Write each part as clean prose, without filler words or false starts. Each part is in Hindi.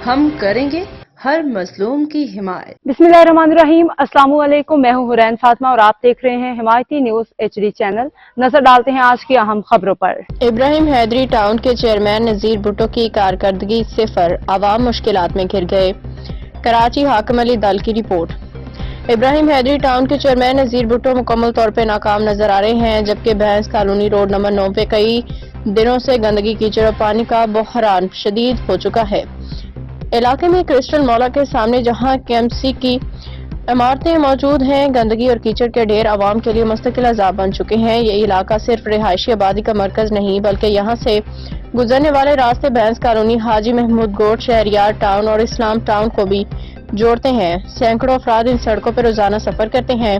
हम करेंगे हर मजलूम की हिमायत। बिस्मिल्लाहिर्रहमानिर्रहीम। अस्सलाम वालेकुम। मैं हूं हुरैन फातिमा और आप देख रहे हैं हिमायती न्यूज HD चैनल। नजर डालते हैं आज की अहम खबरों पर। इब्राहिम हैदरी टाउन के चेयरमैन नजीर भुट्टो की कारकर्दगी सिफर, आवाम मुश्किलात में घिर गए। कराची हाकिम अली दल की रिपोर्ट। इब्राहिम हैदरी टाउन के चेयरमैन नजीर भुट्टो मुकम्मल तौर पर नाकाम नजर आ रहे हैं, जबकि भैंस कॉलोनी रोड नंबर 9 पे कई दिनों से गंदगी, कीचड़ और पानी का बहरान शदीद हो चुका है। इलाके में क्रिस्टल मौला के सामने जहां KMC की इमारतें मौजूद हैं, गंदगी और कीचड़ के ढेर आवाम के लिए मुस्तकिल अजाब बन चुके हैं। ये इलाका सिर्फ रिहायशी आबादी का मरकज नहीं, बल्कि यहाँ से गुजरने वाले रास्ते भैंस कॉलोनी, हाजी महमूद गोट, शहरियार टाउन और इस्लाम टाउन को भी जोड़ते हैं। सैकड़ों अफराद इन सड़कों पर रोजाना सफर करते हैं,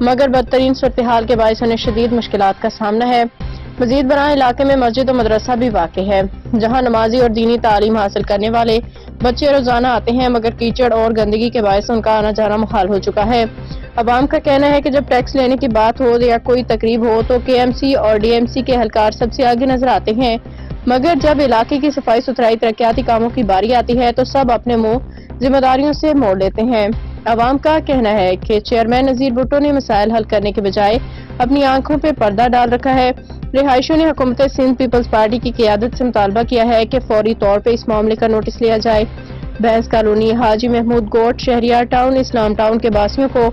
मगर बदतरीन सूरत हाल के बायस उन्हें शदीद मुश्किलात का सामना है। मजीद बराह इलाके में मस्जिद और मदरसा भी वाक़ है, जहाँ नमाजी और दीनी तालीम हासिल करने वाले बच्चे रोजाना आते हैं, मगर कीचड़ और गंदगी के बायस उनका आना जाना मुहाल हो चुका है। अवाम का कहना है कि जब टैक्स लेने की बात हो या कोई तकरीब हो तो KMC और DMC के एहलकार सबसे आगे नजर आते हैं, मगर जब इलाके की सफाई सुथराई तरक्याती कामों की बारी आती है तो सब अपने मुंह जिम्मेदारियों से मोड़ लेते हैं। अवाम का कहना है कि चेयरमैन नजीर भुट्टो ने मसाइल हल करने के बजाय अपनी आंखों पे पर्दा डाल रखा है। रिहायशियों ने हुकूमत सिंध पीपल्स पार्टी की क़यादत से मुतालबा किया है कि फौरी तौर पर इस मामले का नोटिस लिया जाए। भैंस कॉलोनी, हाजी महमूद गोट, शहरियार टाउन, इस्लाम टाउन के बासियों को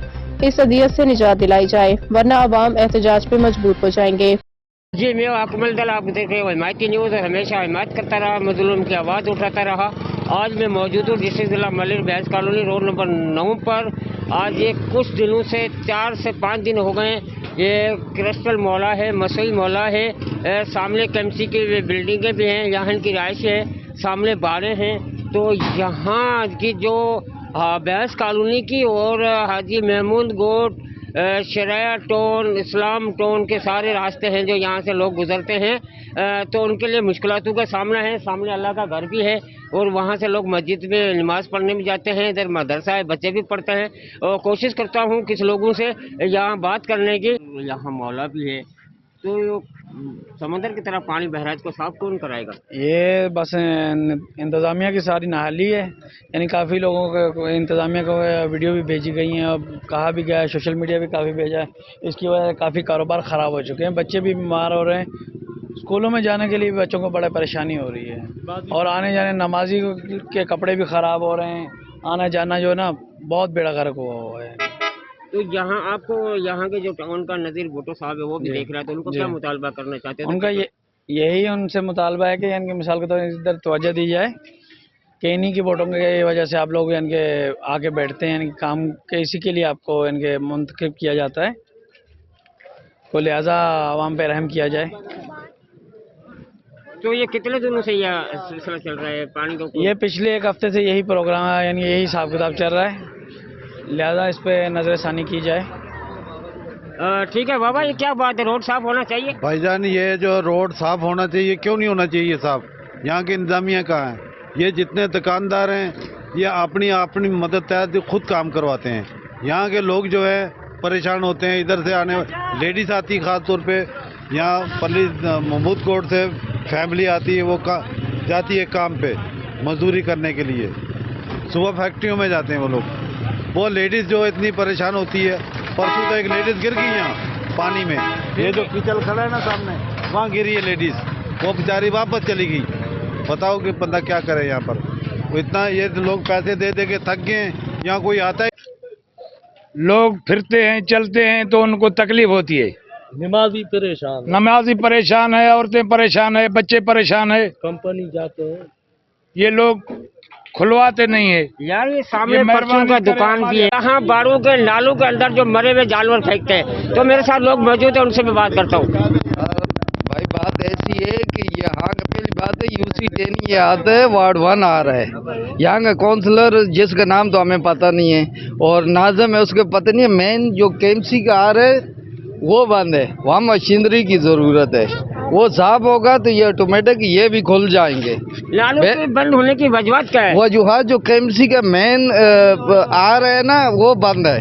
इस अदियत से निजात दिलाई जाए, वरना अवाम एहतजाज पे मजबूर हो जाएंगे। जी, मैं अकमल दल, आप देख रहे हो हिमायती न्यूज़। हमेशा हिमायत करता रहा, मजलूम की आवाज़ उठाता रहा। आज मैं मौजूद हूँ डिस्ट्रिक्ट जिला मलिक, भैंस कॉलोनी रोड नंबर 9 पर। आज ये कुछ दिनों से 4 से 5 दिन हो गए। ये क्रिस्टल मौला है, मसूई मौला है, सामने KMC की बिल्डिंगें भी हैं, यहाँ की रिहाइश है, सामने बारें हैं। तो यहाँ की जो भैंस कॉलोनी की और हाजी महमूद गोट, शराया टाउन, इस्लाम टाउन के सारे रास्ते हैं जो यहाँ से लोग गुजरते हैं, तो उनके लिए मुश्किलातों का सामना है। सामने अल्लाह का घर भी है और वहाँ से लोग मस्जिद में नमाज़ पढ़ने भी जाते हैं, इधर मदरसा है, बच्चे भी पढ़ते हैं। और कोशिश करता हूँ कुछ लोगों से यहाँ बात करने की। यहाँ मौला भी है, तो समंदर की तरह पानी बह रहा है, इसको साफ कौन कराएगा? ये बस इंतज़ामिया की सारी नाहली है, यानी काफ़ी लोगों को इंतज़ामिया को वीडियो भी भेजी गई हैं और कहा भी गया है, सोशल मीडिया भी काफ़ी भेजा है। इसकी वजह से काफ़ी कारोबार ख़राब हो चुके हैं, बच्चे भी बीमार हो रहे हैं, स्कूलों में जाने के लिए भी बच्चों को बड़ा परेशानी हो रही है और आने जाने नमाजी के कपड़े भी ख़राब हो रहे हैं, आना जाना जो है ना बहुत बेड़ा गर्क हुआ है। तो यहाँ आपको यहाँ के जो टाउन का नज़ीर भुट्टो साहब है वो भी देख रहा है, तो उनको क्या मुतालबा करना चाहते हैं? उनका यही उनसे मुतालबा है कि इनकी मिसाल के तौर इधर तवज्जो दी जाए कि इन्हीं की वोटों की वजह से आप लोग इनके आके बैठते हैं, इनके काम के इसी के लिए आपको इनके मुंतखब किया जाता है, तो लिहाजा आवाम पे रहम किया जाए। तो ये कितने दिनों से यह सिलसिला चल रहा है पानी को? ये पिछले 1 हफ्ते से यही प्रोग्राम है, यानी यही हिसाब किताब चल रहा है, लिहाजा इस पे नजरसानी की जाए। ठीक है बाबा, ये क्या बात है, रोड साफ होना चाहिए? भाईजान, ये जो रोड साफ होना चाहिए, क्यों नहीं होना चाहिए साफ? यहाँ के इंतजामिया कहाँ है? ये जितने दुकानदार हैं ये अपनी मदद तहत खुद काम करवाते हैं। यहाँ के लोग जो है परेशान होते हैं, इधर से आने लेडीज आती है, ख़ास तौर पे यहाँ पल्ली महमूद कोट से फैमिली आती है, वो जाती है काम पे मजदूरी करने के लिए, सुबह फैक्ट्रियों में जाते हैं वो लोग। वो लेडीज़ जो इतनी परेशान होती है, परसों तो एक लेडीज़ गिर गई यहाँ पानी में, ये जो कीचड़ खड़ा है ना सामने, वहाँ गिरी है लेडीज़, वो बेचारी वापस चली गई। बताओ कि बंदा क्या करे यहाँ पर? वो इतना ये लोग पैसे दे दे के थक गए, यहाँ कोई आता है? लोग फिरते हैं, चलते हैं तो उनको तकलीफ होती है, नमाजी परेशान है, औरतें परेशान है, बच्चे परेशान है, कंपनी जाते हैं, ये लोग खुलवाते नहीं है। यार ये सामने परचून का दुकान भी है, यहाँ बाड़ों के नालों के अंदर जो मरे हुए जानवर फेंकते हैं, तो मेरे साथ लोग मौजूद है, उनसे मैं बात करता हूँ। भाई बात ऐसी है कि यहाँ का पहली बात है UC टेनी आता है, वार्ड 1 आ रहा है, यहाँ का काउंसलर जिसका नाम तो हमें पता नहीं है और नाज़म है उसके पता नहीं है, मेन जो KMC का आ रहा है वो बंद है, वहाँ मशीनरी की ज़रूरत है, वो साफ होगा तो ये ऑटोमेटिक ये भी खुल जाएंगे। लालू के बंद होने की वजह क्या है? वजूहत जो KMC का मेन आ रहे हैं ना वो बंद है।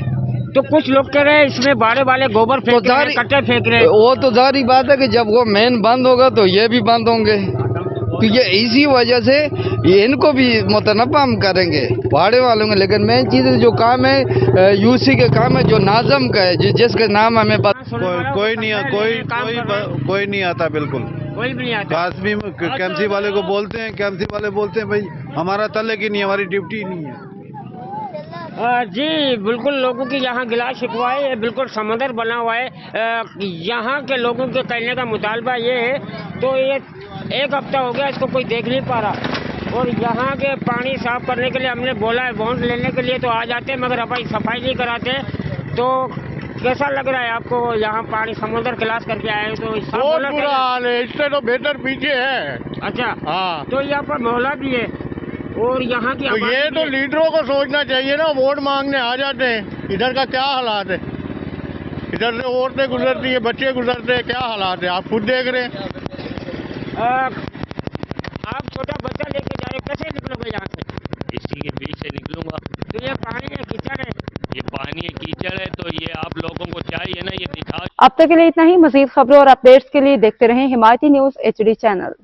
तो कुछ लोग कह रहे हैं इसमें बाड़े वाले गोबर फेंक रहे हैं, कट्टे फेंक रहे हैं। वो तो जारी बात है कि जब वो मेन बंद होगा तो ये भी बंद होंगे। क्योंकि इसी वजह से ये इनको भी मुतनफ़ा हम करेंगे वाड़े वालों को। लेकिन मेन चीज़ जो काम है यूसी के काम है जो नाज़म का है जिसका नाम हमें कोई नहीं आता, बिल्कुल कोई भी नहीं आता। कासमी कैंसी वाले को बोलते हैं, कैंसी वाले बोलते हैं भाई हमारा तले की नहीं, हमारी ड्यूटी नहीं है। जी बिल्कुल, लोगों की यहाँ गिला शिकवाए बिल्कुल समंदर बना हुआ है। यहाँ के लोगों के कहने का मुतालबा ये है, तो ये 1 हफ्ता हो गया इसको कोई देख नहीं पा रहा। और यहाँ के पानी साफ करने के लिए हमने बोला है, बॉन्ड लेने के लिए तो आ जाते हैं, मगर भाई सफाई नहीं कराते। तो कैसा लग रहा है आपको यहाँ पानी समुद्र क्लास करके आए तो? बहुत बुरा हाल है, इससे तो बेहतर पीछे है। अच्छा हाँ, तो यहाँ पर मोहल्ला भी है और यहाँ की तो ये तो लीडरों को सोचना चाहिए ना, वोट मांगने आ जाते हैं। इधर का क्या हालात है, इधर से औरतें गुजरती है, बच्चे गुजरते हैं, क्या हालात है आप खुद देख रहे हैं। आप छोटा बच्चा लेके जा रहे, कैसे निकलोगे यहाँ से? इसी के बीच से निकलूंगा। तो ये पानी है, कीचड़ है, ये पानी है, कीचड़ है, तो ये आप लोगों को चाहिए ना ये दिखा। अब तक के लिए इतना ही। मजीद खबरों और अपडेट्स के लिए देखते रहें हिमायती न्यूज़ HD चैनल।